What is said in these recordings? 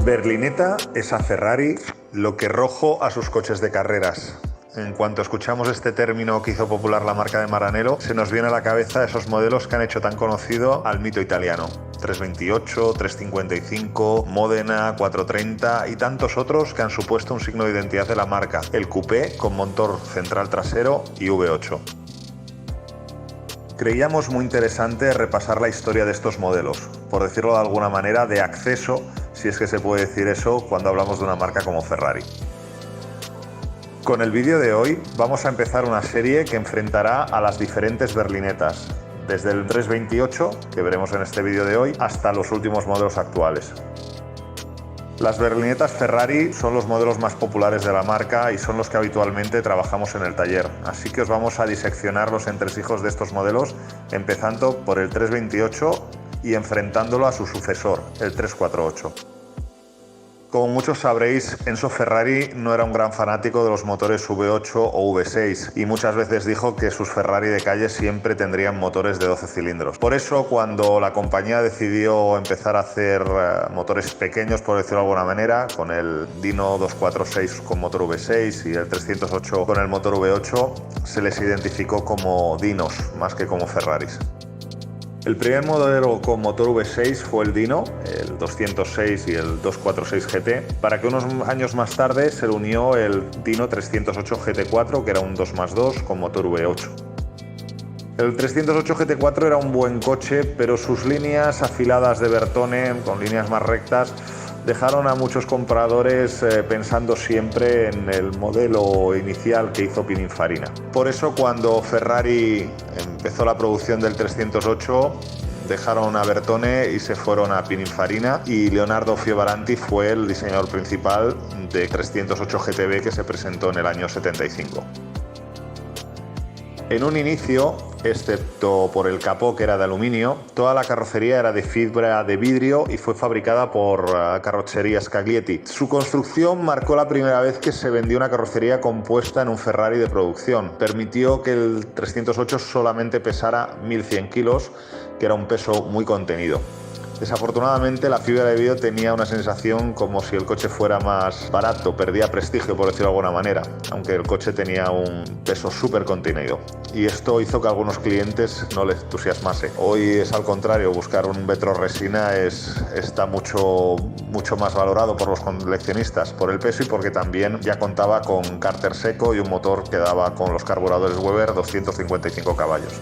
Berlinetta es a Ferrari lo que Rojo a sus coches de carreras. En cuanto escuchamos este término que hizo popular la marca de Maranello, se nos viene a la cabeza esos modelos que han hecho tan conocido al mito italiano. 328, 355, Modena, 430 y tantos otros que han supuesto un signo de identidad de la marca. El coupé con motor central trasero y V8. Creíamos muy interesante repasar la historia de estos modelos, por decirlo de alguna manera, de acceso, si es que se puede decir eso cuando hablamos de una marca como Ferrari. Con el vídeo de hoy vamos a empezar una serie que enfrentará a las diferentes berlinetas, desde el 328, que veremos en este vídeo de hoy, hasta los últimos modelos actuales. Las berlinetas Ferrari son los modelos más populares de la marca y son los que habitualmente trabajamos en el taller, así que os vamos a diseccionar los entresijos de estos modelos, empezando por el 328 y enfrentándolo a su sucesor, el 348. Como muchos sabréis, Enzo Ferrari no era un gran fanático de los motores V8 o V6 y muchas veces dijo que sus Ferrari de calle siempre tendrían motores de 12 cilindros. Por eso, cuando la compañía decidió empezar a hacer motores pequeños, por decirlo de alguna manera, con el Dino 246 con motor V6 y el 308 con el motor V8, se les identificó como Dinos más que como Ferraris. El primer modelo con motor V6 fue el Dino, el 206 y el 246 GT, para que unos años más tarde se le unió el Dino 308 GT4, que era un 2+2 con motor V8. El 308 GT4 era un buen coche, pero sus líneas afiladas de Bertone, con líneas más rectas, dejaron a muchos compradores pensando siempre en el modelo inicial que hizo Pininfarina. Por eso, cuando Ferrari empezó la producción del 308, dejaron a Bertone y se fueron a Pininfarina, y Leonardo Fioravanti fue el diseñador principal de 308 GTB que se presentó en el año 75. En un inicio, excepto por el capó que era de aluminio, toda la carrocería era de fibra de vidrio y fue fabricada por Carrozzeria Scaglietti. Su construcción marcó la primera vez que se vendió una carrocería compuesta en un Ferrari de producción. Permitió que el 308 solamente pesara 1100 kilos, que era un peso muy contenido. Desafortunadamente, la fibra de vidrio tenía una sensación como si el coche fuera más barato, perdía prestigio, por decirlo de alguna manera, aunque el coche tenía un peso súper contenido. Y esto hizo que a algunos clientes no les entusiasmase. Hoy es al contrario, buscar un Vetro resina está mucho más valorado por los coleccionistas, por el peso y porque también ya contaba con cárter seco y un motor que daba con los carburadores Weber 255 caballos.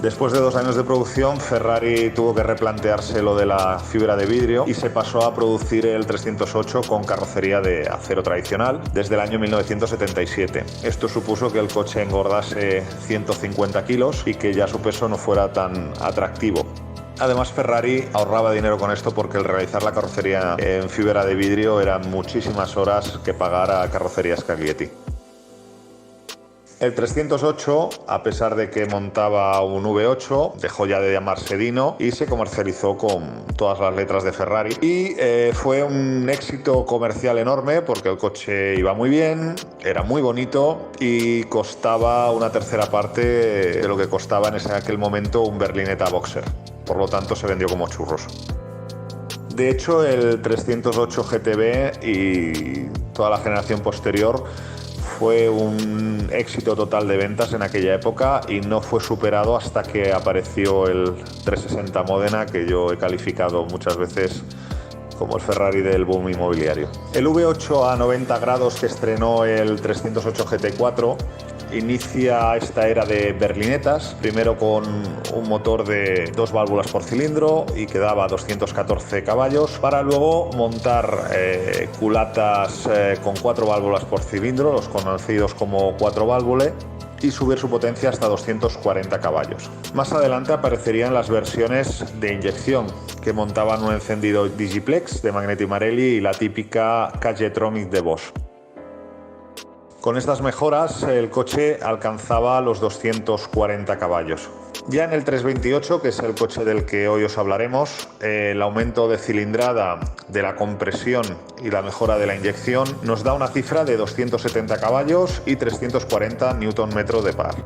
Después de 2 años de producción, Ferrari tuvo que replantearse lo de la fibra de vidrio y se pasó a producir el 308 con carrocería de acero tradicional desde el año 1977. Esto supuso que el coche engordase 150 kilos y que ya su peso no fuera tan atractivo. Además, Ferrari ahorraba dinero con esto porque el realizar la carrocería en fibra de vidrio eran muchísimas horas que pagar a Carrozzeria Scaglietti. El 308, a pesar de que montaba un V8, dejó ya de llamarse Dino y se comercializó con todas las letras de Ferrari. Y fue un éxito comercial enorme porque el coche iba muy bien, era muy bonito y costaba una tercera parte de lo que costaba en aquel momento un Berlinetta Boxer. Por lo tanto, se vendió como churros. De hecho, el 308 GTB y toda la generación posterior fue un éxito total de ventas en aquella época y no fue superado hasta que apareció el 360 Modena, que yo he calificado muchas veces como el Ferrari del boom inmobiliario. El V8 a 90 grados que estrenó el 308 GT4 inicia esta era de berlinetas, primero con un motor de 2 válvulas por cilindro y que daba 214 caballos, para luego montar culatas con 4 válvulas por cilindro, los conocidos como 4 válvule, y subir su potencia hasta 240 caballos. Más adelante aparecerían las versiones de inyección, que montaban un encendido Digiplex de Magneti Marelli y la típica K-Jetronic de Bosch. Con estas mejoras, el coche alcanzaba los 240 caballos. Ya en el 328, que es el coche del que hoy os hablaremos, el aumento de cilindrada, de la compresión y la mejora de la inyección nos da una cifra de 270 caballos y 340 Nm de par.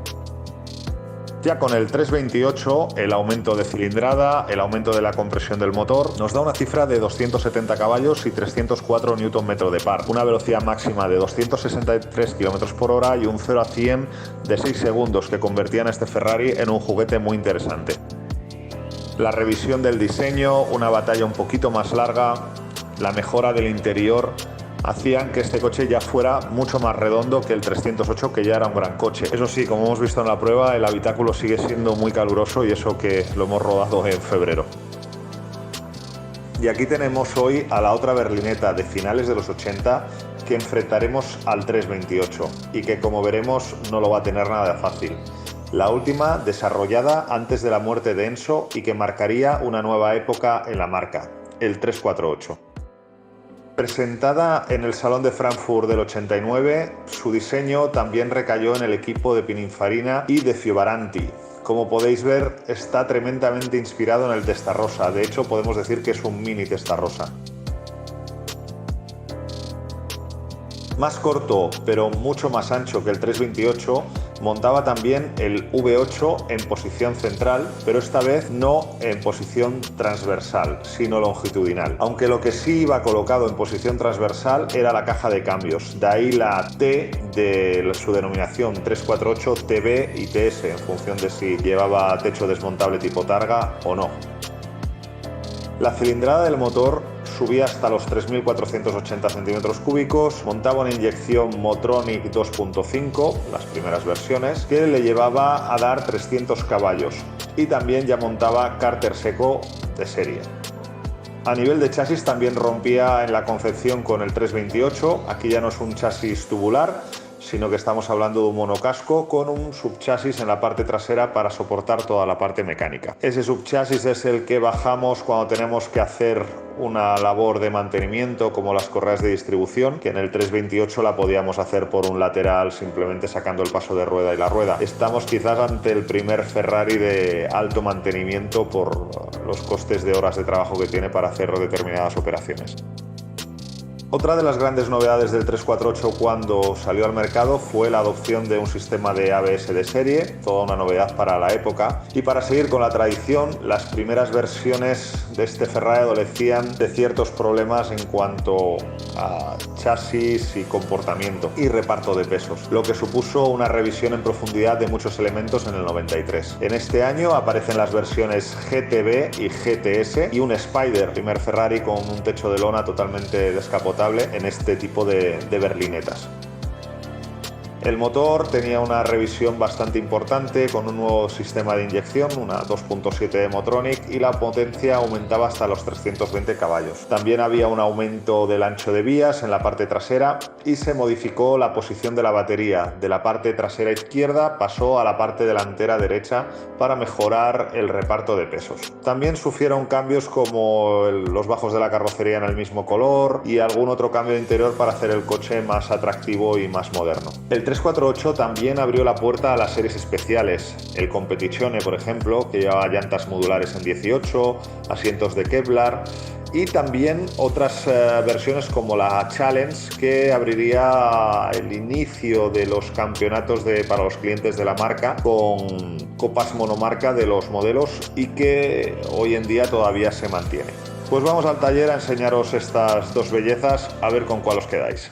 Ya con el 328, el aumento de cilindrada, el aumento de la compresión del motor, nos da una cifra de 270 caballos y 304 Nm de par, una velocidad máxima de 263 km por hora y un 0 a 100 de 6 segundos que convertían a este Ferrari en un juguete muy interesante. La revisión del diseño, una batalla un poquito más larga, la mejora del interior hacían que este coche ya fuera mucho más redondo que el 308, que ya era un gran coche. Eso sí, como hemos visto en la prueba, el habitáculo sigue siendo muy caluroso y eso que lo hemos rodado en febrero. Y aquí tenemos hoy a la otra berlineta de finales de los 80 que enfrentaremos al 328 y que, como veremos, no lo va a tener nada fácil. La última desarrollada antes de la muerte de Enzo y que marcaría una nueva época en la marca, el 348. Presentada en el Salón de Frankfurt del 89, su diseño también recayó en el equipo de Pininfarina y de Fioravanti. Como podéis ver, está tremendamente inspirado en el Testarossa, de hecho podemos decir que es un mini Testarossa. Más corto, pero mucho más ancho que el 328, montaba también el V8 en posición central, pero esta vez no en posición transversal, sino longitudinal. Aunque lo que sí iba colocado en posición transversal era la caja de cambios, de ahí la T de su denominación 348 TB y TS, en función de si llevaba techo desmontable tipo Targa o no. La cilindrada del motor subía hasta los 3.480 centímetros cúbicos, montaba una inyección Motronic 2.5, las primeras versiones, que le llevaba a dar 300 caballos y también ya montaba cárter seco de serie. A nivel de chasis también rompía en la concepción con el 328, aquí ya no es un chasis tubular, sino que estamos hablando de un monocasco con un subchasis en la parte trasera para soportar toda la parte mecánica. Ese subchasis es el que bajamos cuando tenemos que hacer una labor de mantenimiento como las correas de distribución, que en el 328 la podíamos hacer por un lateral simplemente sacando el paso de rueda y la rueda. Estamos quizás ante el primer Ferrari de alto mantenimiento por los costes de horas de trabajo que tiene para hacer determinadas operaciones. Otra de las grandes novedades del 348 cuando salió al mercado fue la adopción de un sistema de ABS de serie, toda una novedad para la época. Y para seguir con la tradición, las primeras versiones de este Ferrari adolecían de ciertos problemas en cuanto a chasis y comportamiento y reparto de pesos, lo que supuso una revisión en profundidad de muchos elementos en el 93. En este año aparecen las versiones GTB y GTS y un Spider, primer Ferrari con un techo de lona totalmente descapotable en este tipo de berlinetas. El motor tenía una revisión bastante importante con un nuevo sistema de inyección, una 2.7 de Motronic, y la potencia aumentaba hasta los 320 caballos. También había un aumento del ancho de vías en la parte trasera y se modificó la posición de la batería. De la parte trasera izquierda pasó a la parte delantera derecha para mejorar el reparto de pesos. También sufrieron cambios como los bajos de la carrocería en el mismo color y algún otro cambio de interior para hacer el coche más atractivo y más moderno. El 348 también abrió la puerta a las series especiales, el Competizione, por ejemplo, que llevaba llantas modulares en 18, asientos de Kevlar, y también otras versiones como la Challenge, que abriría el inicio de los campeonatos para los clientes de la marca con copas monomarca de los modelos y que hoy en día todavía se mantiene. Pues vamos al taller a enseñaros estas dos bellezas, a ver con cuál os quedáis.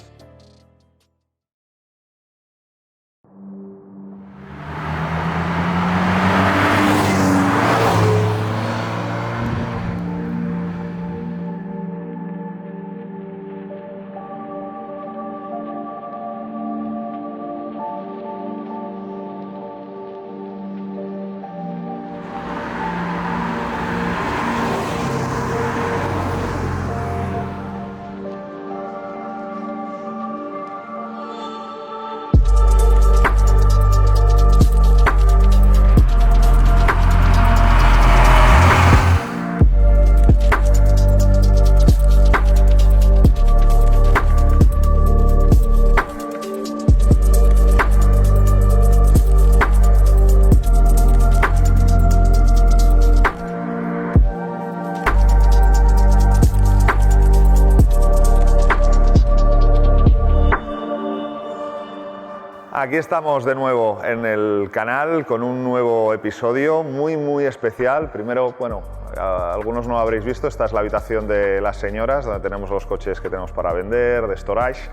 Aquí estamos de nuevo en el canal con un nuevo episodio muy especial. Primero, bueno, algunos no lo habréis visto, esta es la habitación de las señoras, donde tenemos los coches que tenemos para vender, de storage.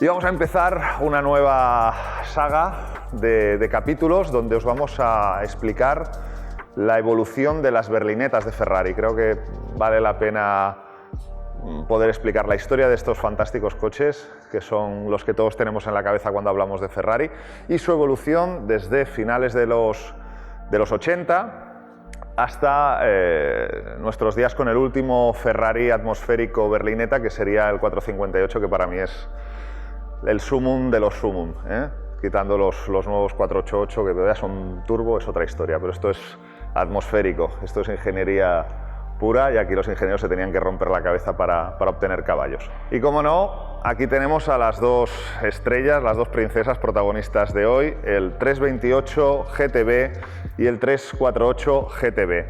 Y vamos a empezar una nueva saga de capítulos donde os vamos a explicar la evolución de las berlinetas de Ferrari. Creo que vale la pena poder explicar la historia de estos fantásticos coches, que son los que todos tenemos en la cabeza cuando hablamos de Ferrari, y su evolución desde finales de los 80 hasta nuestros días con el último Ferrari atmosférico berlineta, que sería el 458, que para mí es el sumum de los sumum, quitando los nuevos 488, que todavía son turbo, es otra historia, pero esto es atmosférico, esto es ingeniería pura, y aquí los ingenieros se tenían que romper la cabeza para obtener caballos. Y como no, aquí tenemos a las dos estrellas, las dos princesas protagonistas de hoy, el 328 GTB y el 348 GTB.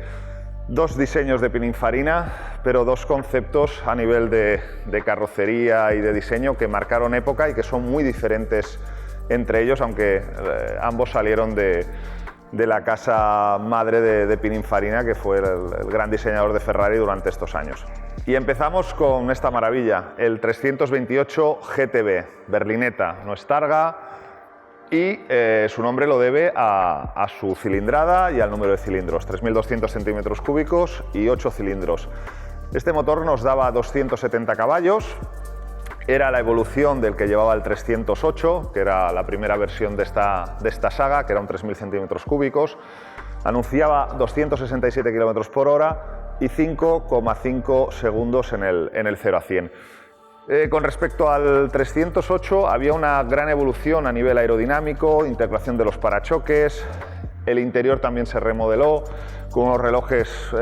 Dos diseños de Pininfarina, pero dos conceptos a nivel de carrocería y de diseño que marcaron época y que son muy diferentes entre ellos, aunque ambos salieron de la casa madre de Pininfarina, que fue el gran diseñador de Ferrari durante estos años. Y empezamos con esta maravilla, el 328 GTB, berlineta, no es targa, y su nombre lo debe a su cilindrada y al número de cilindros, 3.200 centímetros cúbicos y 8 cilindros. Este motor nos daba 270 caballos, era la evolución del que llevaba el 308, que era la primera versión de esta saga, que era un 3.000 centímetros cúbicos. Anunciaba 267 km por hora y 5,5 segundos en el 0 a 100. Con respecto al 308 había una gran evolución a nivel aerodinámico, integración de los parachoques, el interior también se remodeló con unos relojes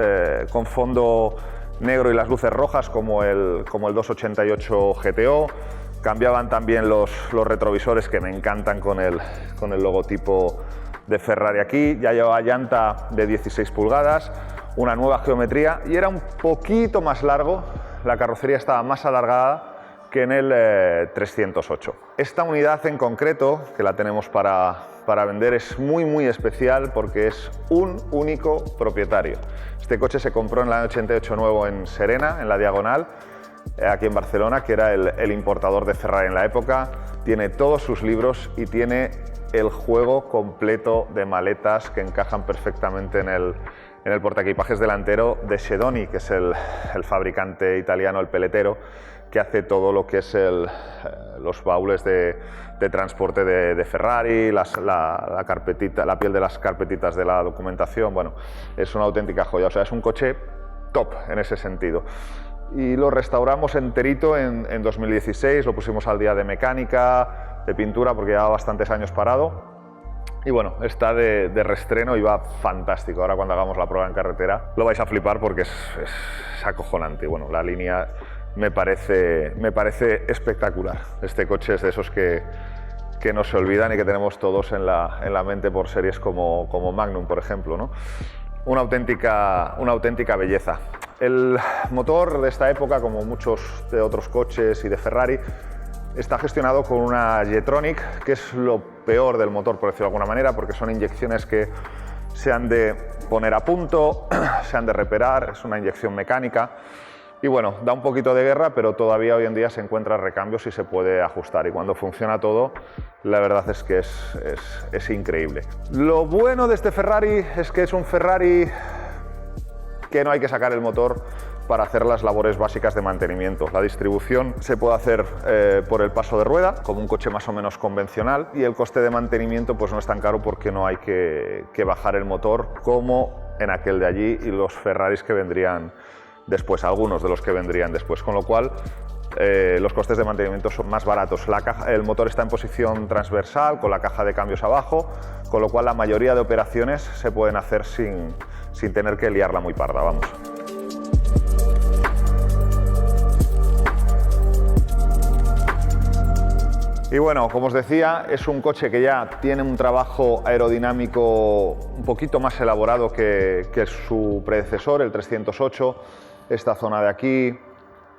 con fondo negro y las luces rojas como el 288 GTO. Cambiaban también los retrovisores, que me encantan, con el logotipo de Ferrari aquí. Ya llevaba llanta de 16 pulgadas, una nueva geometría y era un poquito más largo, la carrocería estaba más alargada que en el 308. Esta unidad en concreto, que la tenemos para vender, es muy especial porque es un único propietario. Este coche se compró en el año 88 nuevo en Serena, en la Diagonal, aquí en Barcelona, que era el importador de Ferrari en la época. Tiene todos sus libros y tiene el juego completo de maletas que encajan perfectamente en el portaequipajes delantero de Schedoni, que es el fabricante italiano, el peletero, que hace todo lo que es los baúles de transporte de Ferrari, la carpetita, la piel de las carpetitas de la documentación. Bueno, es una auténtica joya, o sea, es un coche top en ese sentido. Y lo restauramos enterito en 2016, lo pusimos al día de mecánica, de pintura, porque llevaba bastantes años parado. Y bueno, está de reestreno y va fantástico. Ahora cuando hagamos la prueba en carretera lo vais a flipar porque es acojonante. Bueno, la línea me parece espectacular. Este coche es de esos que no se olvidan y que tenemos todos en la mente por series como Magnum, por ejemplo, ¿no? Una auténtica belleza. El motor de esta época, como muchos de otros coches y de Ferrari, está gestionado con una Jetronic, que es lo peor del motor, por decirlo de alguna manera, porque son inyecciones que se han de poner a punto, se han de reparar, es una inyección mecánica. Y bueno, da un poquito de guerra, pero todavía hoy en día se encuentra recambios y se puede ajustar. Y cuando funciona todo, la verdad es que es increíble. Lo bueno de este Ferrari es que es un Ferrari que no hay que sacar el motor para hacer las labores básicas de mantenimiento. La distribución se puede hacer por el paso de rueda, como un coche más o menos convencional, y el coste de mantenimiento pues no es tan caro porque no hay que bajar el motor como en aquel de allí y los Ferraris que vendrían después, algunos de los que vendrían después, con lo cual los costes de mantenimiento son más baratos. El motor está en posición transversal, con la caja de cambios abajo, con lo cual la mayoría de operaciones se pueden hacer sin tener que liarla muy parda, vamos. Y bueno, como os decía, es un coche que ya tiene un trabajo aerodinámico un poquito más elaborado que su predecesor, el 308. Esta zona de aquí,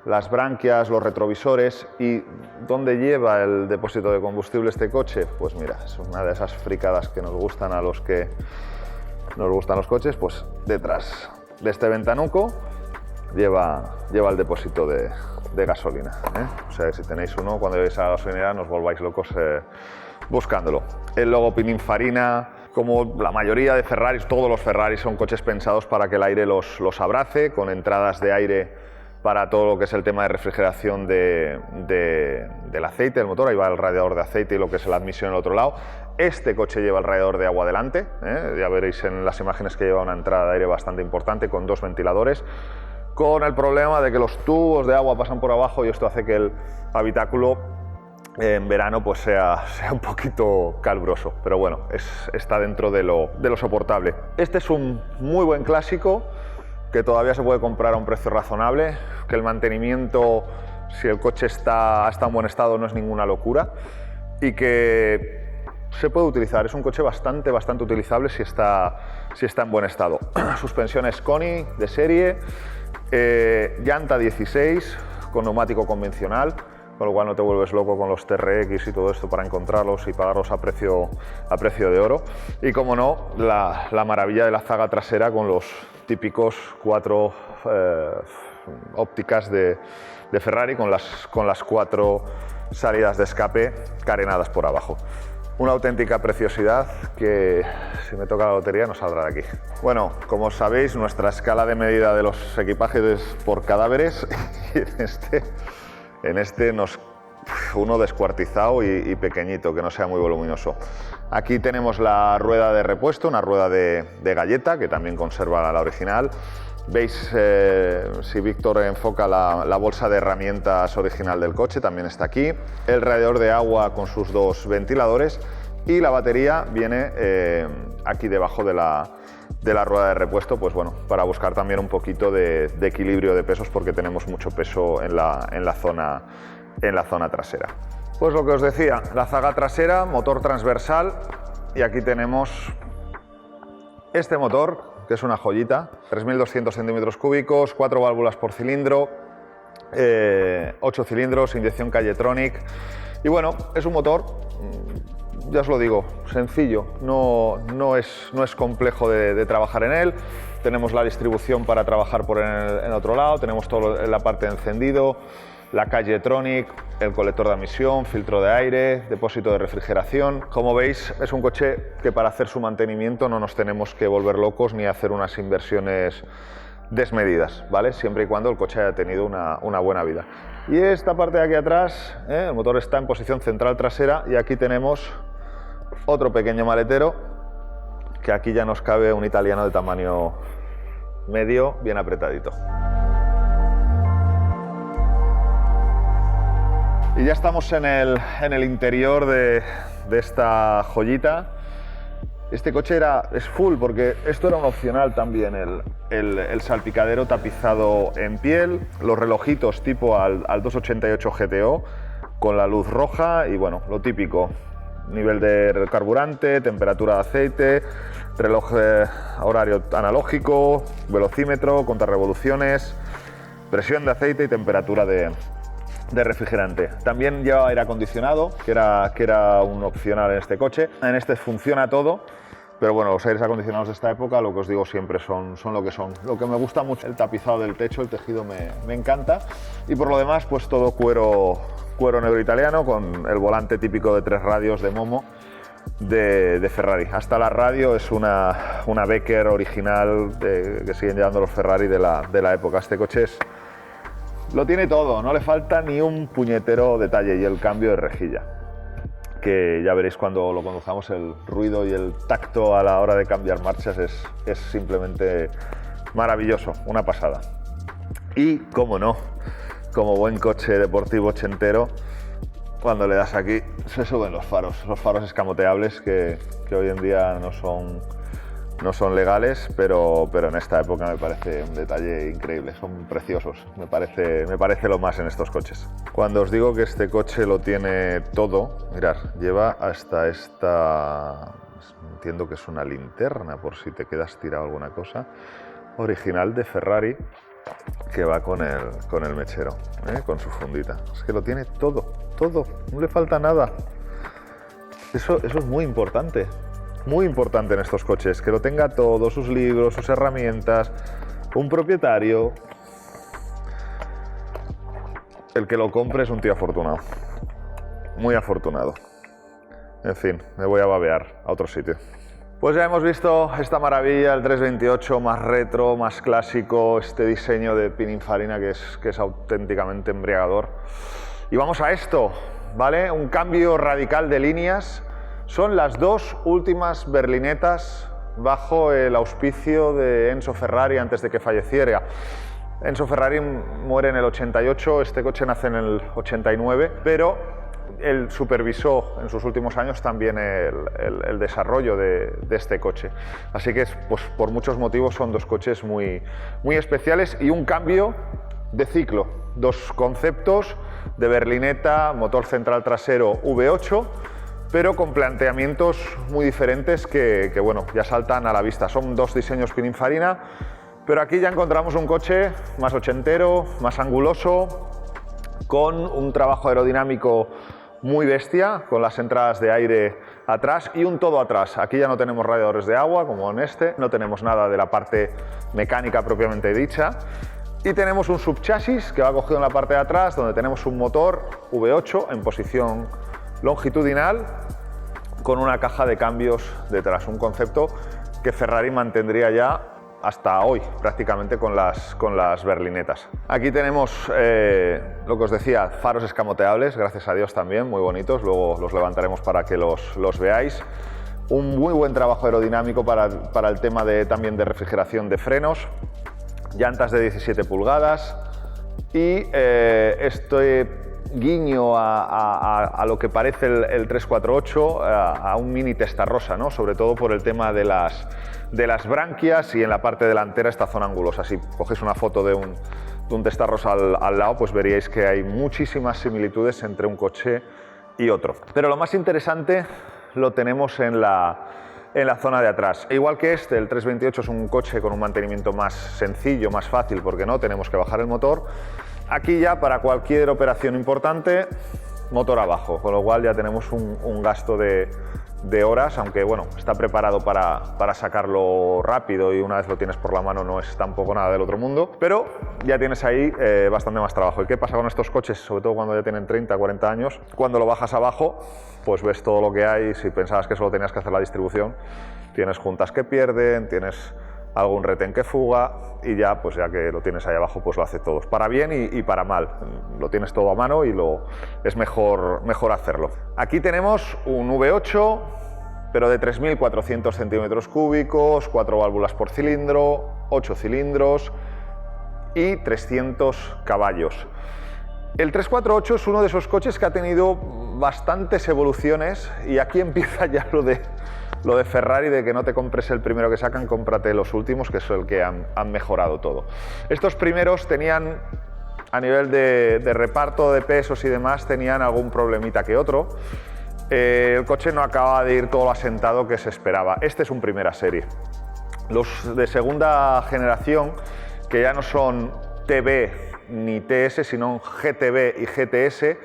las branquias, los retrovisores. ¿Y dónde lleva el depósito de combustible este coche? Pues mira, es una de esas fricadas que nos gustan a los que nos gustan los coches. Pues detrás de este ventanuco lleva el depósito de gasolina, ¿eh? O sea, si tenéis uno, cuando lleguéis a la gasolinera no os volváis locos buscándolo. El logo Pininfarina, como la mayoría de Ferraris, todos los Ferraris son coches pensados para que el aire los abrace, con entradas de aire para todo lo que es el tema de refrigeración del aceite del motor. Ahí va el radiador de aceite y lo que es la admisión al otro lado. Este coche lleva el radiador de agua delante, ¿eh? Ya veréis en las imágenes que lleva una entrada de aire bastante importante con 2 ventiladores, con el problema de que los tubos de agua pasan por abajo y esto hace que el habitáculo en verano pues sea un poquito caluroso, pero bueno, está dentro de lo soportable. Este es un muy buen clásico que todavía se puede comprar a un precio razonable, que el mantenimiento, si el coche está en buen estado, no es ninguna locura y que se puede utilizar. Es un coche bastante utilizable si está en buen estado. Suspensiones Koni de serie, llanta 16 con neumático convencional, con lo cual no te vuelves loco con los TRX y todo esto para encontrarlos y pagarlos a precio de oro. Y como no, la maravilla de la zaga trasera con los típicos 4 ópticas de Ferrari con las 4 salidas de escape carenadas por abajo. Una auténtica preciosidad que, si me toca la lotería, no saldrá de aquí. Bueno, como sabéis, nuestra escala de medida de los equipajes es por cadáveres y en este uno descuartizado y pequeñito, que no sea muy voluminoso. Aquí tenemos la rueda de repuesto, una rueda de galleta, que también conserva la original. Veis, si Víctor enfoca la bolsa de herramientas original del coche, también está aquí. El radiador de agua con sus 2 ventiladores y la batería viene aquí debajo de la rueda de repuesto, pues bueno, para buscar también un poquito de equilibrio de pesos, porque tenemos mucho peso en la zona trasera. Pues lo que os decía, la zaga trasera, motor transversal, y aquí tenemos este motor, que es una joyita, 3.200 centímetros cúbicos, 4 válvulas por cilindro, 8 cilindros, inyección Cayetronic. Y bueno, es un motor, ya os lo digo, sencillo, no es complejo de trabajar en él. Tenemos la distribución para trabajar en otro lado, tenemos todo en la parte de encendido, la Cayetronic, el colector de admisión, filtro de aire, depósito de refrigeración. Como veis, es un coche que para hacer su mantenimiento no nos tenemos que volver locos ni hacer unas inversiones desmedidas, ¿vale? Siempre y cuando el coche haya tenido una buena vida. Y esta parte de aquí atrás, el motor está en posición central trasera y aquí tenemos otro pequeño maletero, que aquí ya nos cabe un italiano de tamaño medio, bien apretadito. Y ya estamos en el interior de esta joyita. Este coche es full, porque esto era un opcional también, el salpicadero tapizado en piel, los relojitos tipo al 288 GTO con la luz roja y bueno, lo típico, nivel de carburante, temperatura de aceite, reloj horario analógico, velocímetro, contarrevoluciones, presión de aceite y temperatura de refrigerante. También lleva aire acondicionado, que era un opcional en este coche. En este funciona todo, pero bueno, los aires acondicionados de esta época, lo que os digo siempre, son lo que son. Lo que me gusta mucho, el tapizado del techo, el tejido me encanta. Y por lo demás, pues todo cuero negro italiano, con el volante típico de 3 radios de Momo de Ferrari. Hasta la radio es una Becker original que siguen llevando los Ferrari de la época. Este coche lo tiene todo, no le falta ni un puñetero detalle, y el cambio de rejilla, que ya veréis cuando lo conduzcamos, el ruido y el tacto a la hora de cambiar marchas es simplemente maravilloso, una pasada. Y cómo no, como buen coche deportivo ochentero, cuando le das aquí se suben los faros escamoteables que hoy en día no son legales, pero en esta época me parece un detalle increíble, son preciosos, me parece lo más en estos coches. Cuando os digo que este coche lo tiene todo, mirad, lleva hasta esta, entiendo que es una linterna por si te quedas tirado alguna cosa, original de Ferrari, que va con el mechero, con su fundita. Es que lo tiene todo, no le falta nada. Eso es muy importante en estos coches, que lo tenga todo, sus libros, sus herramientas, un propietario. El que lo compre es un tío afortunado, muy afortunado. En fin, me voy a babear a otro sitio. Pues ya hemos visto esta maravilla, el 328 más retro, más clásico, este diseño de Pininfarina que es auténticamente embriagador. Y vamos a esto, ¿vale? Un cambio radical de líneas. Son las dos últimas berlinetas bajo el auspicio de Enzo Ferrari antes de que falleciera. Enzo Ferrari muere en el 88, este coche nace en el 89, pero él supervisó en sus últimos años también el desarrollo de este coche. Así que pues, por muchos motivos son dos coches muy especiales y un cambio de ciclo. Dos conceptos de berlineta, motor central trasero V8, pero con planteamientos muy diferentes que bueno, ya saltan a la vista. Son dos diseños Pininfarina, pero aquí ya encontramos un coche más ochentero, más anguloso, con un trabajo aerodinámico muy bestia, con las entradas de aire atrás y un todo atrás. Aquí ya no tenemos radiadores de agua, como en este, no tenemos nada de la parte mecánica propiamente dicha, y tenemos un subchasis que va cogido en la parte de atrás, donde tenemos un motor V8 en posición longitudinal, con una caja de cambios detrás, un concepto que Ferrari mantendría ya hasta hoy, prácticamente con las berlinetas. Aquí tenemos lo que os decía, faros escamoteables, gracias a Dios también, muy bonitos, luego los levantaremos para que los veáis. Un muy buen trabajo aerodinámico para el tema también de refrigeración de frenos, llantas de 17 pulgadas y este guiño a lo que parece el 348, a un mini Testarossa, ¿no? Sobre todo por el tema de las branquias y en la parte delantera esta zona angulosa. Si cogéis una foto de un Testarossa al lado, pues veríais que hay muchísimas similitudes entre un coche y otro. Pero lo más interesante lo tenemos en la zona de atrás. Igual que este, el 328 es un coche con un mantenimiento más sencillo, más fácil, porque no tenemos que bajar el motor. Aquí ya para cualquier operación importante, motor abajo, con lo cual ya tenemos un gasto de horas, aunque bueno, está preparado para sacarlo rápido y una vez lo tienes por la mano no es tampoco nada del otro mundo, pero ya tienes ahí bastante más trabajo. ¿Y qué pasa con estos coches? Sobre todo cuando ya tienen 30, 40 años, cuando lo bajas abajo, pues ves todo lo que hay. Si pensabas que solo tenías que hacer la distribución, tienes juntas que pierden, tienes algún retén que fuga y ya, pues ya que lo tienes ahí abajo, pues lo hace todo, para bien y para mal. Lo tienes todo a mano y es mejor hacerlo. Aquí tenemos un V8, pero de 3.400 centímetros cúbicos, 4 válvulas por cilindro, 8 cilindros y 300 caballos. El 348 es uno de esos coches que ha tenido bastantes evoluciones y aquí empieza ya lo de Ferrari, de que no te compres el primero que sacan, cómprate los últimos, que es el que han mejorado todo. Estos primeros tenían, a nivel de reparto de pesos y demás, tenían algún problemita que otro. El coche no acaba de ir todo lo asentado que se esperaba. Este es un primera serie. Los de segunda generación, que ya no son TB ni TS, sino GTB y GTS,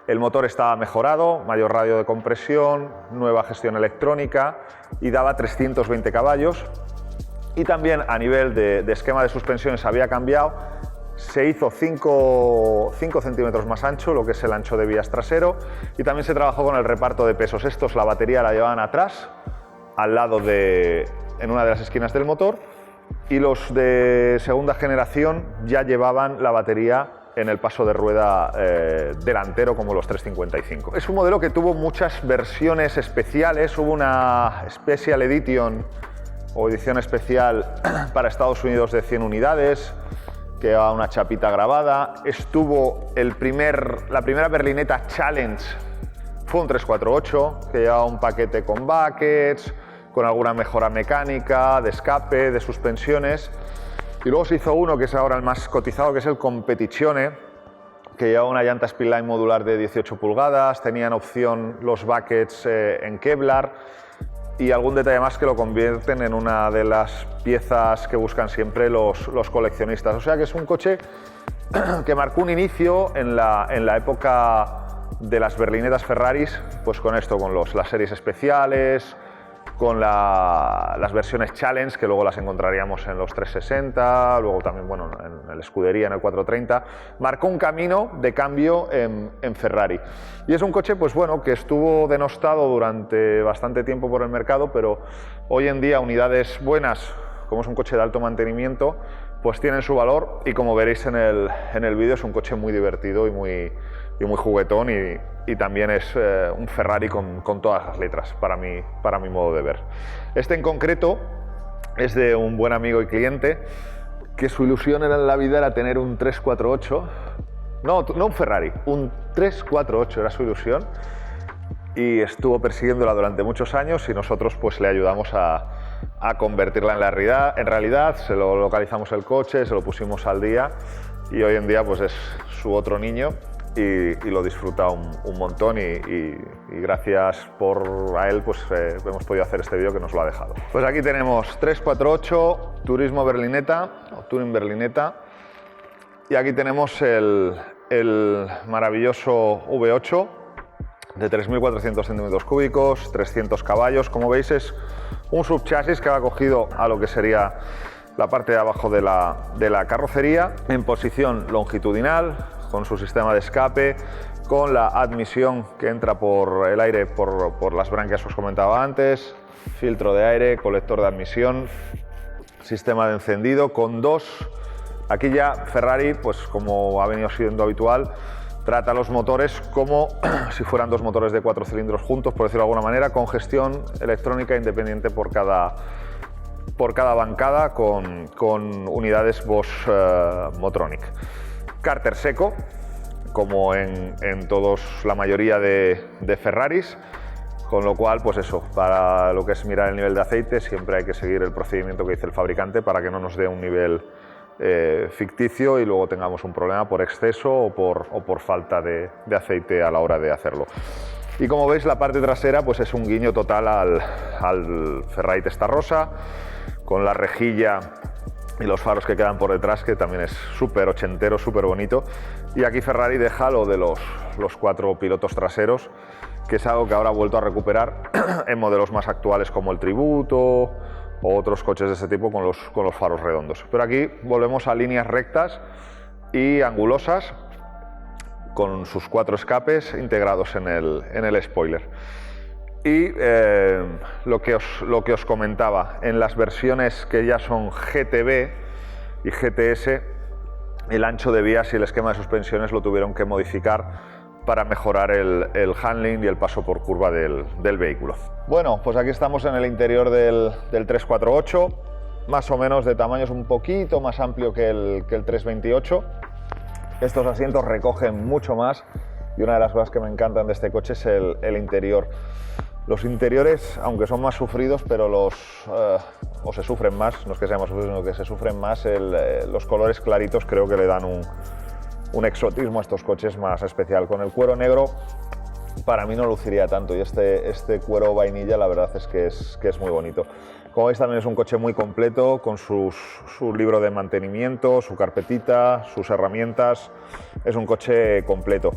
el motor estaba mejorado, mayor radio de compresión, nueva gestión electrónica y daba 320 caballos. Y también a nivel de esquema de suspensiones había cambiado, se hizo 5 centímetros más ancho, lo que es el ancho de vías trasero, y también se trabajó con el reparto de pesos. Estos, la batería la llevaban atrás, al lado en una de las esquinas del motor, y los de segunda generación ya llevaban la batería en el paso de rueda delantero, como los 355. Es un modelo que tuvo muchas versiones especiales. Hubo una Special Edition o edición especial para Estados Unidos de 100 unidades, que llevaba una chapita grabada. Estuvo la primera berlineta Challenge, fue un 348, que llevaba un paquete con buckets, con alguna mejora mecánica, de escape, de suspensiones. Y luego se hizo uno que es ahora el más cotizado, que es el Competizione, que lleva una llanta Speedline modular de 18 pulgadas, tenían opción los buckets en Kevlar y algún detalle más que lo convierten en una de las piezas que buscan siempre los coleccionistas. O sea que es un coche que marcó un inicio en la época de las berlinetas Ferraris, pues con esto, con las series especiales, con las versiones Challenge, que luego las encontraríamos en los 360, luego también, bueno, en el Scuderia, en el 430, marcó un camino de cambio en Ferrari. Y es un coche, pues bueno, que estuvo denostado durante bastante tiempo por el mercado, pero hoy en día unidades buenas, como es un coche de alto mantenimiento, pues tienen su valor, y como veréis en el vídeo, es un coche muy divertido y muy juguetón, y también es un Ferrari con todas las letras para mi modo de ver. Este en concreto es de un buen amigo y cliente que su ilusión en la vida era tener un 348, no un Ferrari, un 348 era su ilusión, y estuvo persiguiéndola durante muchos años, y nosotros pues le ayudamos a convertirla en realidad. Se lo localizamos el coche, se lo pusimos al día, y hoy en día pues es su otro niño, y lo disfruta un montón, y gracias a él pues hemos podido hacer este vídeo que nos lo ha dejado. Pues aquí tenemos 348 Turismo Berlinetta o Touring Berlinetta, y aquí tenemos el maravilloso V8 de 3.400 centímetros cúbicos, 300 caballos. Como veis, es un subchasis que va cogido a lo que sería la parte de abajo de la carrocería, en posición longitudinal, con su sistema de escape, con la admisión que entra por el aire por las branquias que os comentaba antes, filtro de aire, colector de admisión, sistema de encendido con dos. Aquí ya Ferrari, pues como ha venido siendo habitual, trata los motores como si fueran dos motores de 4 cilindros juntos, por decirlo de alguna manera, con gestión electrónica independiente por cada bancada, con unidades Bosch Motronic. Cárter seco, como en la mayoría de Ferraris, con lo cual, pues eso, para lo que es mirar el nivel de aceite, siempre hay que seguir el procedimiento que dice el fabricante para que no nos dé un nivel ficticio y luego tengamos un problema por exceso o por falta de aceite a la hora de hacerlo. Y como veis, la parte trasera pues es un guiño total al Ferrari Testarossa, con la rejilla y los faros que quedan por detrás, que también es súper ochentero, súper bonito. Y aquí Ferrari deja lo de los 4 pilotos traseros, que es algo que ahora ha vuelto a recuperar en modelos más actuales como el Tributo o otros coches de ese tipo con los faros redondos. Pero aquí volvemos a líneas rectas y angulosas, con sus 4 escapes integrados en el spoiler. Y lo que os comentaba, en las versiones que ya son GTB y GTS, el ancho de vías y el esquema de suspensiones lo tuvieron que modificar para mejorar el handling y el paso por curva del vehículo. Bueno, pues aquí estamos en el interior del 348, más o menos de tamaño, es un poquito más amplio que el 328. Estos asientos recogen mucho más, y una de las cosas que me encantan de este coche es el interior. Los interiores, aunque son más sufridos, pero o se sufren más, no es que sean más sufridos, sino que se sufren más, los colores claritos creo que le dan un exotismo a estos coches más especial. Con el cuero negro para mí no luciría tanto, y este cuero vainilla la verdad es que es muy bonito. Como veis, también es un coche muy completo, con su libro de mantenimiento, su carpetita, sus herramientas. Es un coche completo.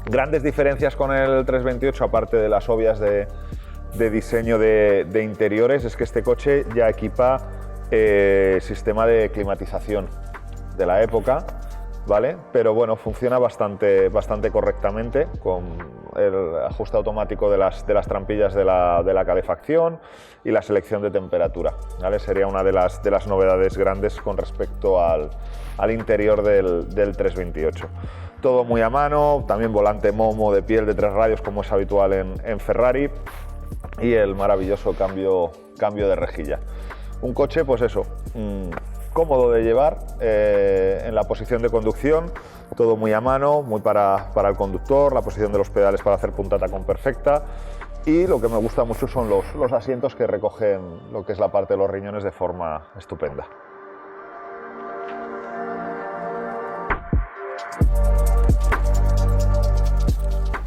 Grandes diferencias con el 328, aparte de las obvias de diseño de interiores, es que este coche ya equipa sistema de climatización de la época, ¿vale? Pero bueno, funciona bastante correctamente, con el ajuste automático de las trampillas de la calefacción y la selección de temperatura, ¿vale? Sería una de las novedades grandes con respecto al interior del 328. Todo muy a mano, también volante Momo de piel de 3 radios como es habitual en Ferrari, y el maravilloso cambio de rejilla. Un coche, pues eso, cómodo de llevar en la posición de conducción, todo muy a mano, muy para el conductor, la posición de los pedales para hacer puntata con perfecta, y lo que me gusta mucho son los asientos que recogen lo que es la parte de los riñones de forma estupenda.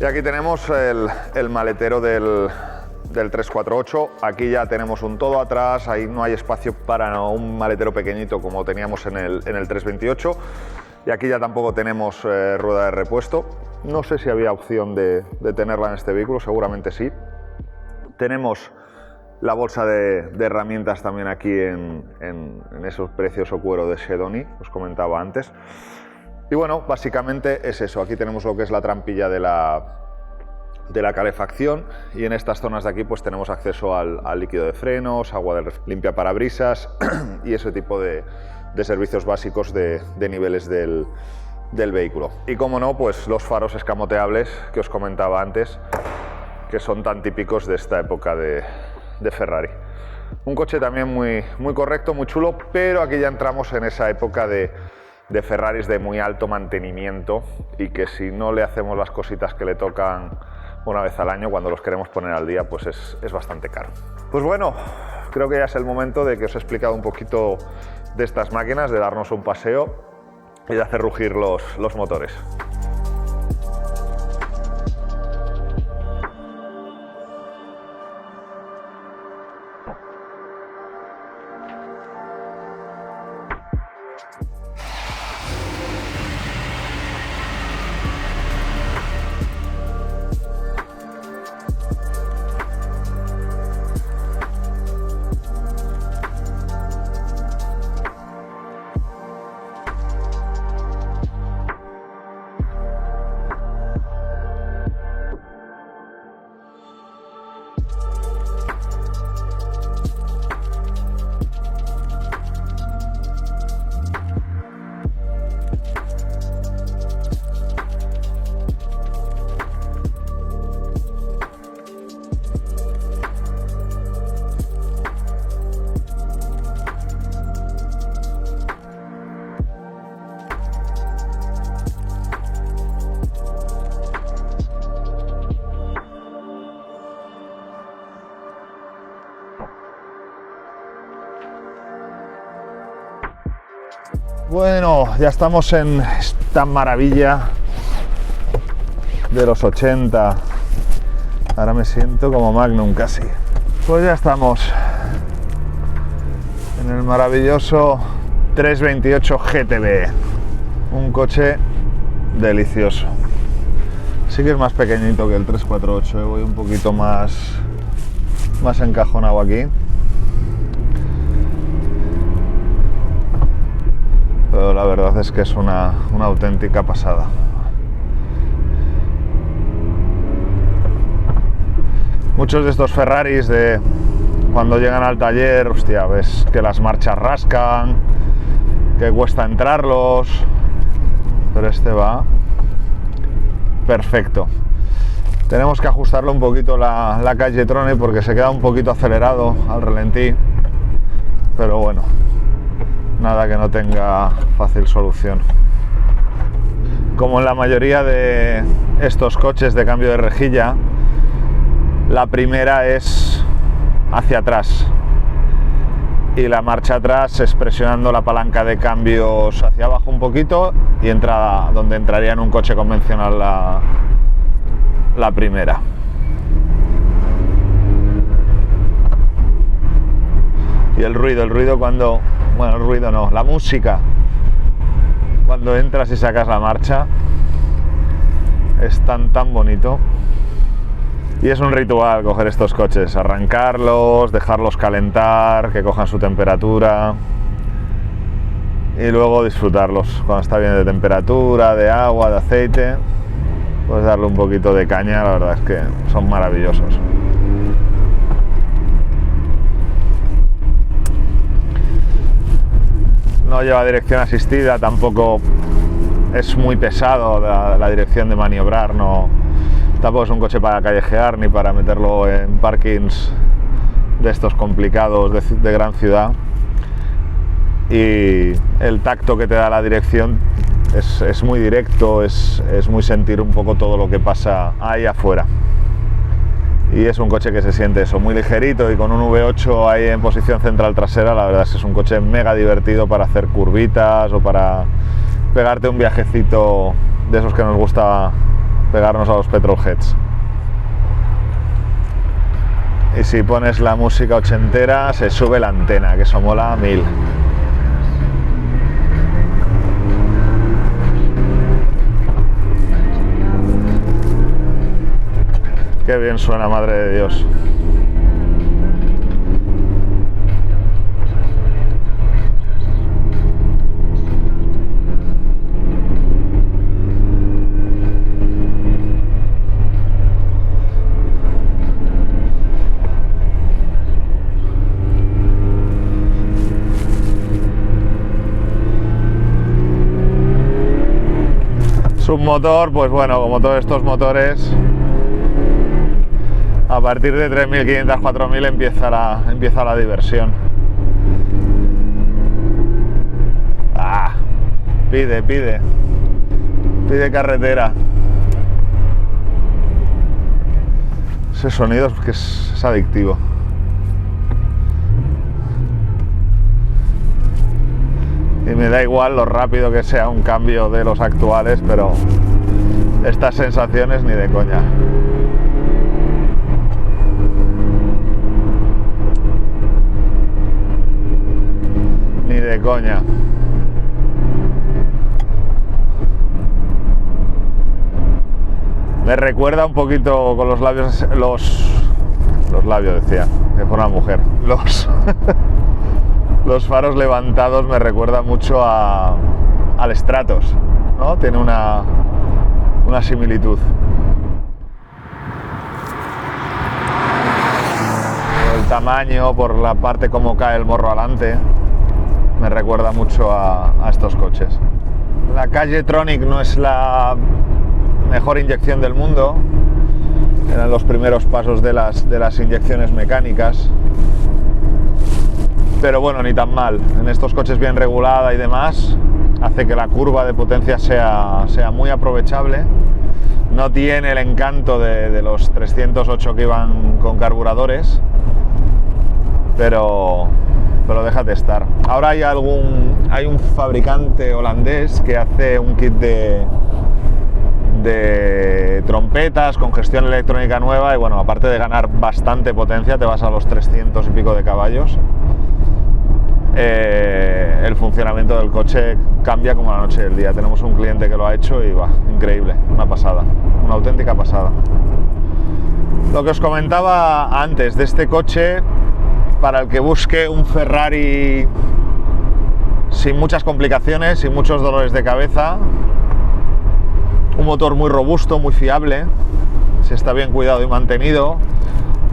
Y aquí tenemos el maletero del del 348. Aquí ya tenemos un todo atrás, ahí no hay espacio para un maletero pequeñito como teníamos en el 328, y aquí ya tampoco tenemos rueda de repuesto. No sé si había opción de tenerla en este vehículo, seguramente sí. Tenemos la bolsa de herramientas también aquí en esos precioso cuero de Chedoni, os comentaba antes. Y bueno, básicamente es eso. Aquí tenemos lo que es la trampilla de la calefacción, y en estas zonas de aquí pues tenemos acceso al líquido de frenos, agua limpia parabrisas y ese tipo de servicios básicos de niveles del vehículo. Y como no, pues los faros escamoteables que os comentaba antes, que son tan típicos de esta época de Ferrari. Un coche también muy correcto, muy chulo, pero aquí ya entramos en esa época de Ferraris de muy alto mantenimiento, y que si no le hacemos las cositas que le tocan una vez al año, cuando los queremos poner al día, pues es bastante caro. Pues bueno, creo que ya es el momento de que os he explicado un poquito de estas máquinas, de darnos un paseo y de hacer rugir los motores. Bueno, ya estamos en esta maravilla de los 80. Ahora me siento como Magnum casi. Pues ya estamos en el maravilloso 328 GTB. Un coche delicioso. Sí que es más pequeñito que el 348, voy un poquito más encajonado aquí. Pero la verdad es que es una auténtica pasada. Muchos de estos Ferraris, cuando llegan al taller, hostia, ves que las marchas rascan, que cuesta entrarlos, pero este va perfecto. Tenemos que ajustarlo un poquito la calle Trone porque se queda un poquito acelerado al ralentí, pero bueno, nada que no tenga fácil solución. Como en la mayoría de estos coches de cambio de rejilla, la primera es hacia atrás y la marcha atrás es presionando la palanca de cambios hacia abajo un poquito, y entra donde entraría en un coche convencional la primera. Y el ruido cuando... Bueno, el ruido no, la música. Cuando entras y sacas la marcha es tan bonito. Y es un ritual coger estos coches, arrancarlos, dejarlos calentar, que cojan su temperatura y luego disfrutarlos. Cuando está bien de temperatura, de agua, de aceite, pues darle un poquito de caña, la verdad es que son maravillosos. No lleva dirección asistida, tampoco es muy pesado la dirección de maniobrar, tampoco es un coche para callejear ni para meterlo en parkings de estos complicados de gran ciudad. Y el tacto que te da la dirección es muy directo, es muy sentir un poco todo lo que pasa ahí afuera. Y es un coche que se siente eso, muy ligerito, y con un V8 ahí en posición central trasera, la verdad es que es un coche mega divertido para hacer curvitas o para pegarte un viajecito de esos que nos gusta pegarnos a los petrolheads. Y si pones la música ochentera se sube la antena, que eso mola 1000. Qué bien suena, madre de Dios. Submotor, pues bueno, como todos estos motores, a partir de 3.500, 4.000 empieza la diversión. Pide carretera. Ese sonido es que es adictivo. Y me da igual lo rápido que sea un cambio de los actuales, pero estas sensaciones ni de coña. Ni de coña. Me recuerda un poquito con los labios, los labios decía, que fue una mujer. Los faros levantados me recuerda mucho al Stratos, ¿no? Tiene una similitud. Por el tamaño, por la parte como cae el morro adelante, me recuerda mucho a estos coches. La calle Tronic no es la mejor inyección del mundo, eran los primeros pasos de las inyecciones mecánicas. Pero bueno, ni tan mal. En estos coches bien regulada y demás, hace que la curva de potencia sea muy aprovechable. No tiene el encanto de los 308 que iban con carburadores, pero déjate estar. Ahora hay un fabricante holandés que hace un kit de trompetas con gestión electrónica nueva y bueno, aparte de ganar bastante potencia, te vas a los 300 y pico de caballos. El funcionamiento del coche cambia como la noche y el día. Tenemos un cliente que lo ha hecho y va, increíble, una pasada, una auténtica pasada. Lo que os comentaba antes de este coche, para el que busque un Ferrari sin muchas complicaciones, sin muchos dolores de cabeza, un motor muy robusto, muy fiable, si está bien cuidado y mantenido,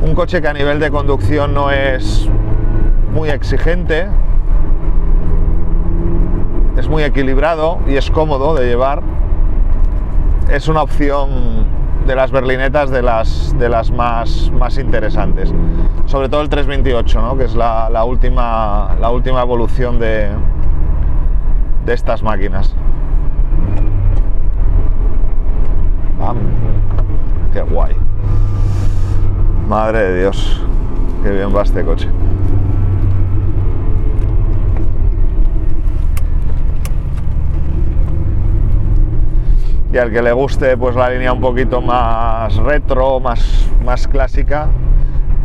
un coche que a nivel de conducción no es muy exigente, es muy equilibrado y es cómodo de llevar. Es una opción de las berlinetas de las más interesantes, sobre todo el 328, ¿no? Que es la última evolución de estas máquinas. ¡Qué guay! Madre de Dios, qué bien va este coche. Y al que le guste pues la línea un poquito más retro, más clásica,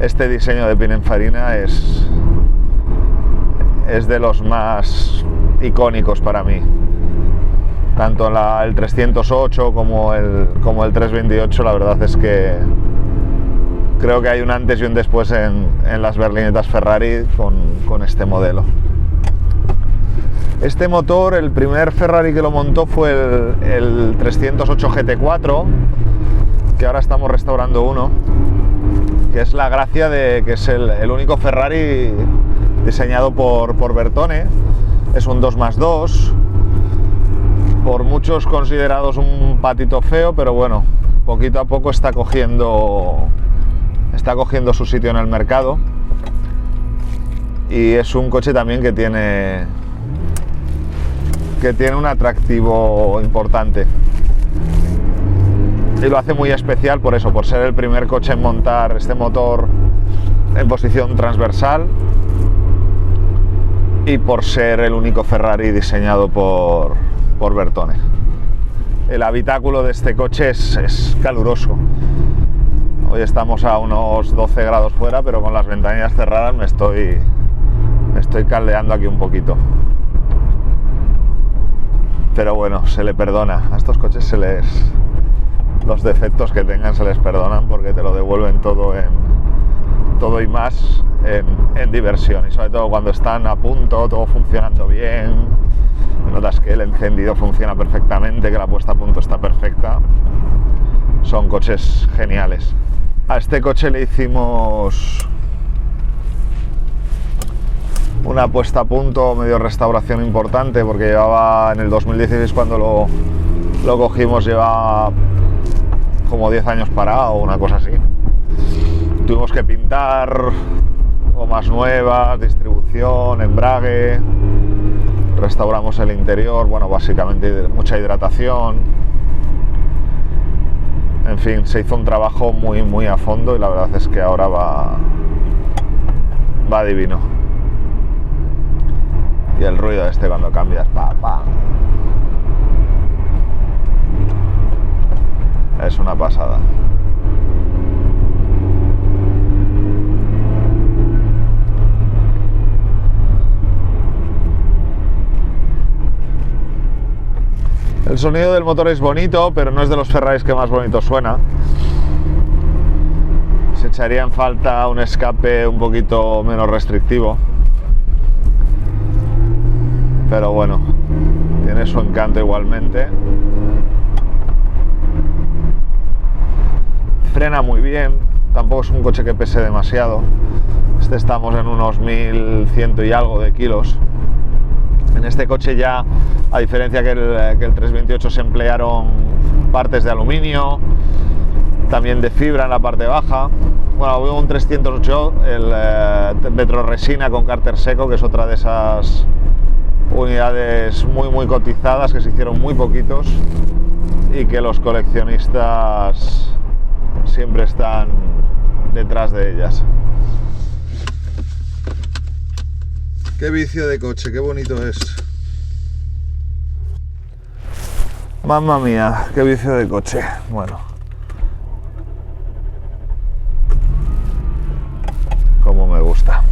este diseño de Pininfarina es de los más icónicos para mí. Tanto el 308 como el 328, la verdad es que creo que hay un antes y un después en las berlinetas Ferrari con este modelo. Este motor, el primer Ferrari que lo montó fue el 308 GT4, que ahora estamos restaurando uno, que es la gracia de que es el único Ferrari diseñado por Bertone. Es un 2+2, por muchos considerados un patito feo, pero bueno, poquito a poco está cogiendo su sitio en el mercado, y es un coche también que tiene un atractivo importante y lo hace muy especial por eso, por ser el primer coche en montar este motor en posición transversal y por ser el único Ferrari diseñado por Bertone. El habitáculo de este coche es caluroso. Hoy estamos a unos 12 grados fuera, pero con las ventanillas cerradas me estoy caldeando aquí un poquito. Pero bueno, se le perdona. A estos coches los defectos que tengan se les perdonan porque te lo devuelven todo y más en diversión. Y sobre todo cuando están a punto, todo funcionando bien, notas que el encendido funciona perfectamente, que la puesta a punto está perfecta. Son coches geniales. A este coche le hicimos una puesta a punto, medio restauración importante, porque llevaba en el 2016 cuando lo cogimos, llevaba como 10 años parado o una cosa así. Tuvimos que pintar gomas nuevas, distribución, embrague, restauramos el interior, bueno, básicamente mucha hidratación. En fin, se hizo un trabajo muy a fondo y la verdad es que ahora va divino. Y el ruido este cuando cambias, es una pasada. El sonido del motor es bonito, pero no es de los Ferraris que más bonito suena. Se echaría en falta un escape un poquito menos restrictivo. Pero bueno, tiene su encanto igualmente. Frena muy bien, tampoco es un coche que pese demasiado. Estamos en unos 1100 y algo de kilos. En este coche ya, a diferencia que el 328, se emplearon partes de aluminio, también de fibra en la parte baja. Bueno, hubo un 308, el petroresina con cárter seco, que es otra de esas unidades muy cotizadas, que se hicieron muy poquitos y que los coleccionistas siempre están detrás de ellas. Qué vicio de coche, qué bonito es. Mamma mía, qué vicio de coche. Bueno, como me gusta.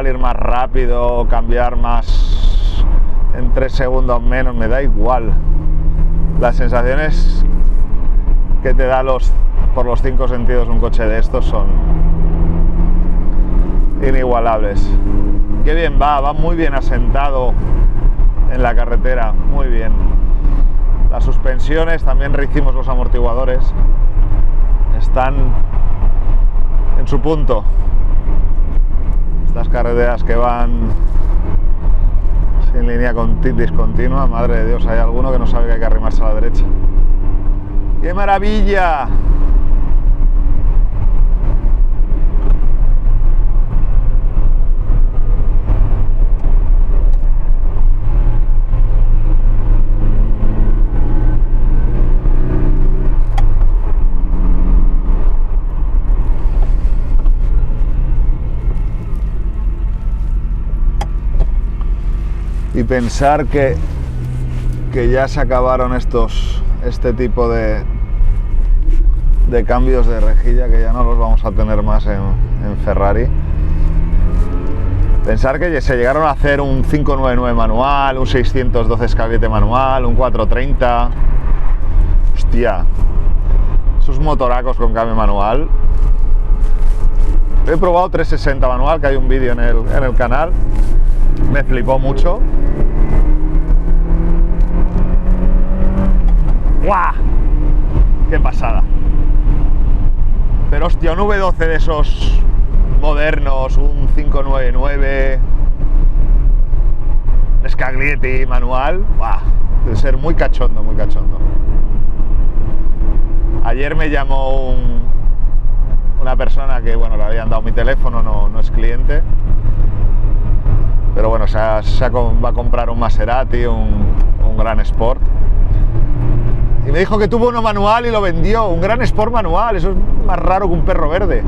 Ir más rápido, cambiar más en 3 segundos menos, me da igual. Las sensaciones que te da por los 5 sentidos un coche de estos son inigualables. Qué bien va muy bien asentado en la carretera, muy bien. Las suspensiones, también rehicimos los amortiguadores, están en su punto. Estas carreteras que van sin línea discontinua, madre de Dios, hay alguno que no sabe que hay que arrimarse a la derecha. ¡Qué maravilla! Y pensar que ya se acabaron este tipo de cambios de rejilla, que ya no los vamos a tener más en Ferrari. Pensar que se llegaron a hacer un 599 manual, un 612 escabiete manual, un 430. Hostia, esos motoracos con cambio manual. He probado 360 manual, que hay un vídeo en el canal. Me flipó mucho. ¡Guau! ¡Qué pasada! Pero hostia, un V12 de esos modernos, un 599 Scaglietti manual, ¡guau! Debe ser muy cachondo, muy cachondo. Ayer me llamó una persona que, bueno, le habían dado mi teléfono, no es cliente, pero bueno, va a comprar un Maserati, un Gran Sport, y me dijo que tuvo uno manual y lo vendió, un Gran Sport manual, eso es más raro que un perro verde,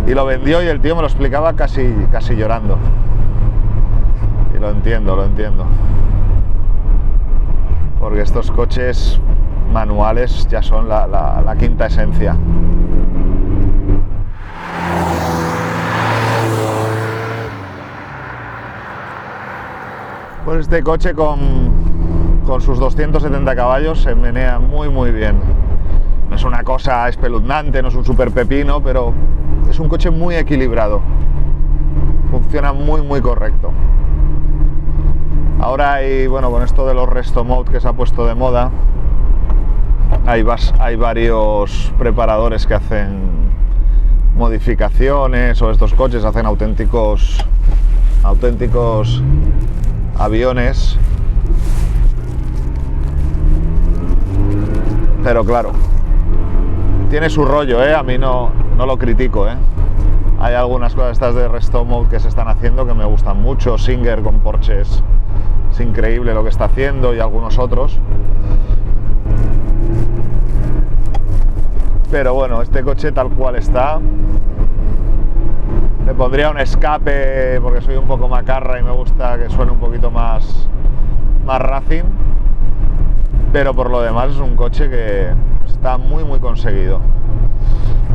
y lo vendió, y el tío me lo explicaba casi llorando, y lo entiendo, porque estos coches manuales ya son la quinta esencia. Pues este coche con sus 270 caballos se menea muy bien. No es una cosa espeluznante, no es un super pepino, pero es un coche muy equilibrado. Funciona muy correcto. Ahora hay, bueno, con esto de los Resto Mode que se ha puesto de moda, hay varios preparadores que hacen modificaciones, o estos coches hacen auténticos aviones, pero claro, tiene su rollo, a mí no lo critico, Hay algunas cosas estas de Resto Mode que se están haciendo que me gustan mucho. Singer con Porsches es increíble lo que está haciendo, y algunos otros. Pero bueno, este coche tal cual está, le pondría un escape porque soy un poco macarra y me gusta que suene un poquito más racing, pero por lo demás es un coche que está muy conseguido.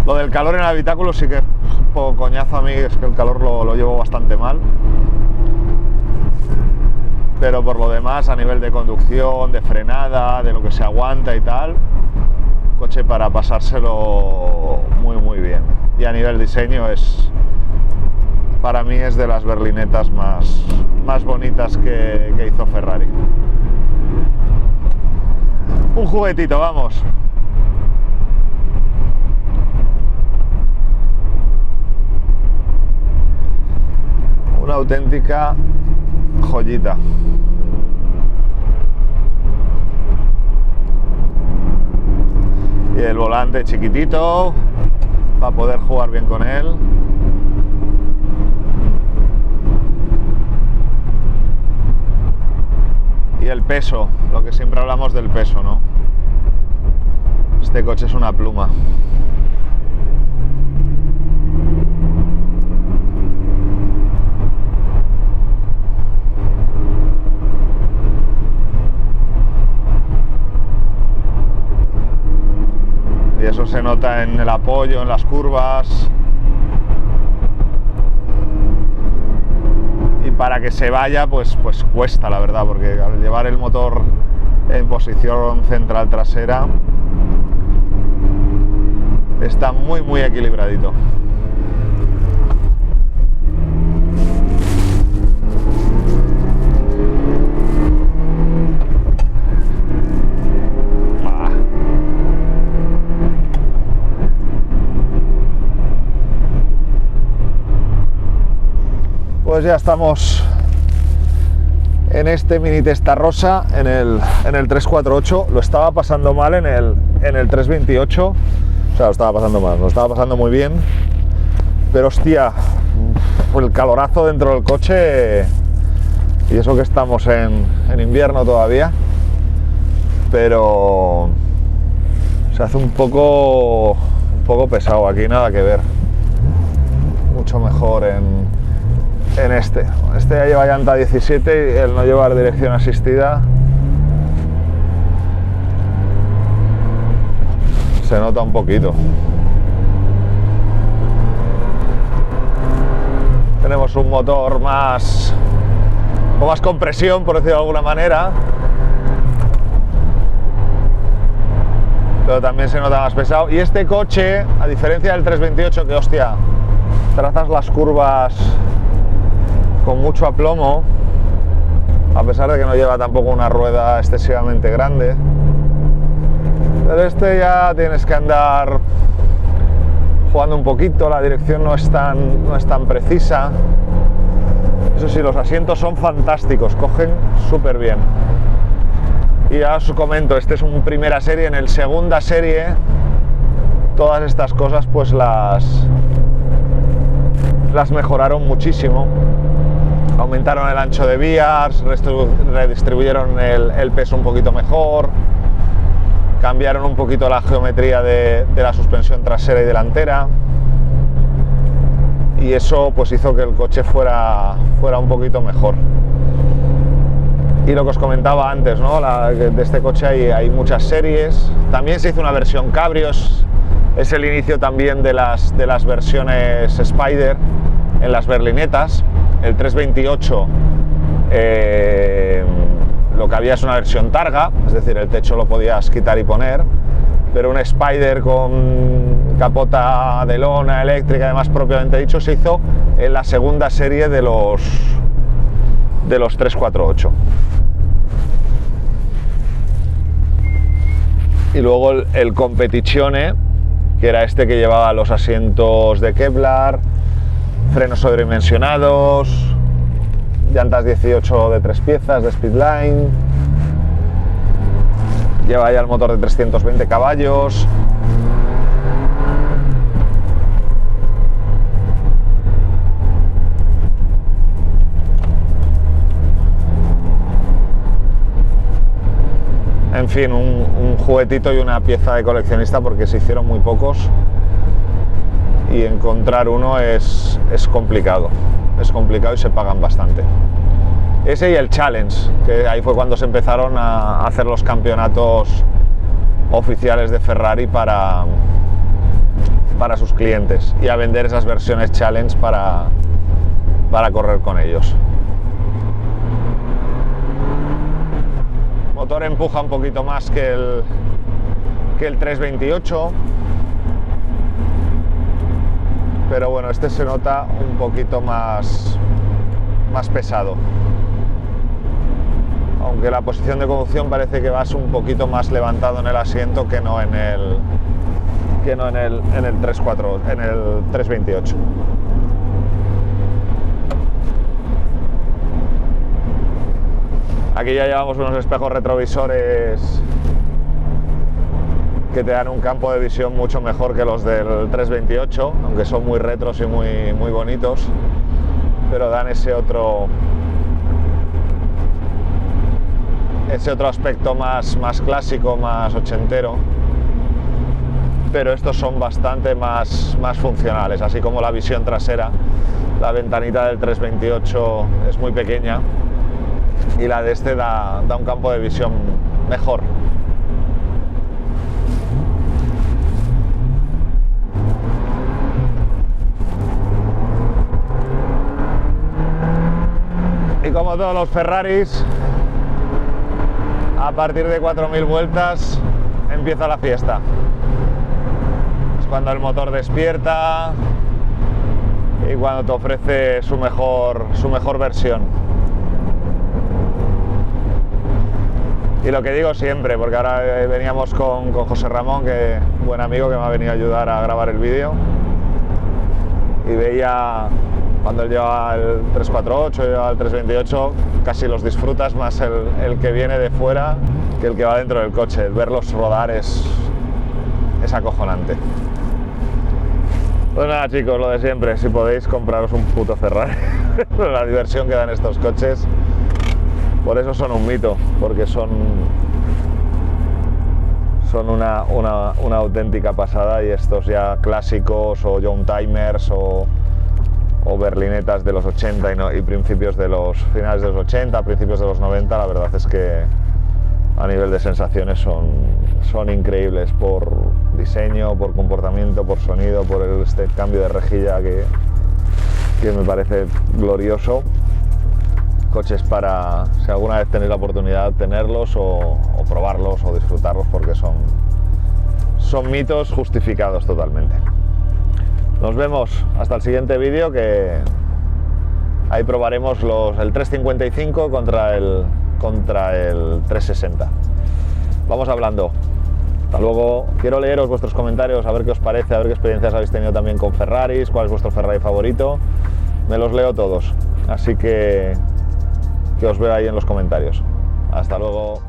Lo del calor en el habitáculo sí que es un poco coñazo a mí, es que el calor lo llevo bastante mal, pero por lo demás, a nivel de conducción, de frenada, de lo que se aguanta y tal, coche para pasárselo muy bien. Y a nivel diseño para mí es de las berlinetas más bonitas que hizo Ferrari. Un juguetito, vamos. Una auténtica joyita. Y el volante chiquitito para poder jugar bien con él. Y el peso, lo que siempre hablamos del peso, ¿no? Este coche es una pluma. Y eso se nota en el apoyo, en las curvas. Y para que se vaya, pues cuesta, la verdad, porque al llevar el motor en posición central trasera está muy equilibradito. Pues ya estamos en este Mini Testarossa, en el 348. Lo estaba pasando mal en el 328. O sea, lo estaba pasando mal, lo estaba pasando muy bien. Pero hostia, el calorazo dentro del coche. Y eso que estamos en invierno todavía. Pero se hace un poco pesado. Aquí nada que ver. Mucho mejor en este ya lleva llanta 17 y el no llevar dirección asistida se nota un poquito. Tenemos un motor con más compresión, por decirlo de alguna manera, pero también se nota más pesado. Y este coche, a diferencia del 328, que hostia, trazas las curvas con mucho aplomo, a pesar de que no lleva tampoco una rueda excesivamente grande, pero este ya tienes que andar jugando un poquito, la dirección no es tan precisa. Eso sí, los asientos son fantásticos, cogen súper bien. Y ya os comento, este es un primera serie. En el segunda serie todas estas cosas pues las mejoraron muchísimo. Aumentaron el ancho de vías, redistribuyeron el peso un poquito mejor, cambiaron un poquito la geometría de la suspensión trasera y delantera, y eso pues hizo que el coche fuera un poquito mejor. Y lo que os comentaba antes, ¿no? De este coche hay muchas series. También se hizo una versión cabrio, es el inicio también de las versiones Spider en las berlinetas. El 328 lo que había es una versión targa, es decir, el techo lo podías quitar y poner, pero un Spider con capota de lona eléctrica, además propiamente dicho, se hizo en la segunda serie de los 348. Y luego el Competizione, que era este que llevaba los asientos de Kevlar, frenos sobredimensionados, llantas 18 de 3 piezas de Speedline, lleva ya el motor de 320 caballos. En fin, un juguetito y una pieza de coleccionista, porque se hicieron muy pocos y encontrar uno es complicado. Es complicado y se pagan bastante. Ese y el Challenge, que ahí fue cuando se empezaron a hacer los campeonatos oficiales de Ferrari para sus clientes y a vender esas versiones Challenge para correr con ellos. El motor empuja un poquito más que el 328, pero bueno, este se nota un poquito más pesado, aunque la posición de conducción parece que vas un poquito más levantado en el asiento que no en el 328. Aquí ya llevamos unos espejos retrovisores que te dan un campo de visión mucho mejor que los del 328, aunque son muy retros y muy bonitos, pero dan ese otro aspecto más clásico, más ochentero. Pero estos son bastante más funcionales, así como la visión trasera. La ventanita del 328 es muy pequeña y la de este da un campo de visión mejor. Y como todos los Ferraris, a partir de 4000 vueltas empieza la fiesta. Es cuando el motor despierta y cuando te ofrece su mejor versión. Y lo que digo siempre, porque ahora veníamos con José Ramón, que buen amigo que me ha venido a ayudar a grabar el vídeo, y veía cuando él llevaba el 348, llevaba el 328, casi los disfrutas más el que viene de fuera que el que va dentro del coche. El verlos rodar es acojonante. Pues nada, chicos, lo de siempre, si podéis compraros un puto Ferrari. La diversión que dan estos coches, por eso son un mito, porque son una auténtica pasada, y estos ya clásicos o young timers o berlinetas de los 80 y principios de los finales de los 80, principios de los 90, la verdad es que a nivel de sensaciones son increíbles, por diseño, por comportamiento, por sonido, por este cambio de rejilla que me parece glorioso. Coches para, si alguna vez tenéis la oportunidad, tenerlos o probarlos o disfrutarlos, porque son mitos justificados totalmente. Nos vemos hasta el siguiente vídeo, que ahí probaremos el 355 contra el 360. Vamos hablando. Hasta luego. Quiero leeros vuestros comentarios, a ver qué os parece, a ver qué experiencias habéis tenido también con Ferraris, cuál es vuestro Ferrari favorito. Me los leo todos, así que os veo ahí en los comentarios. Hasta luego.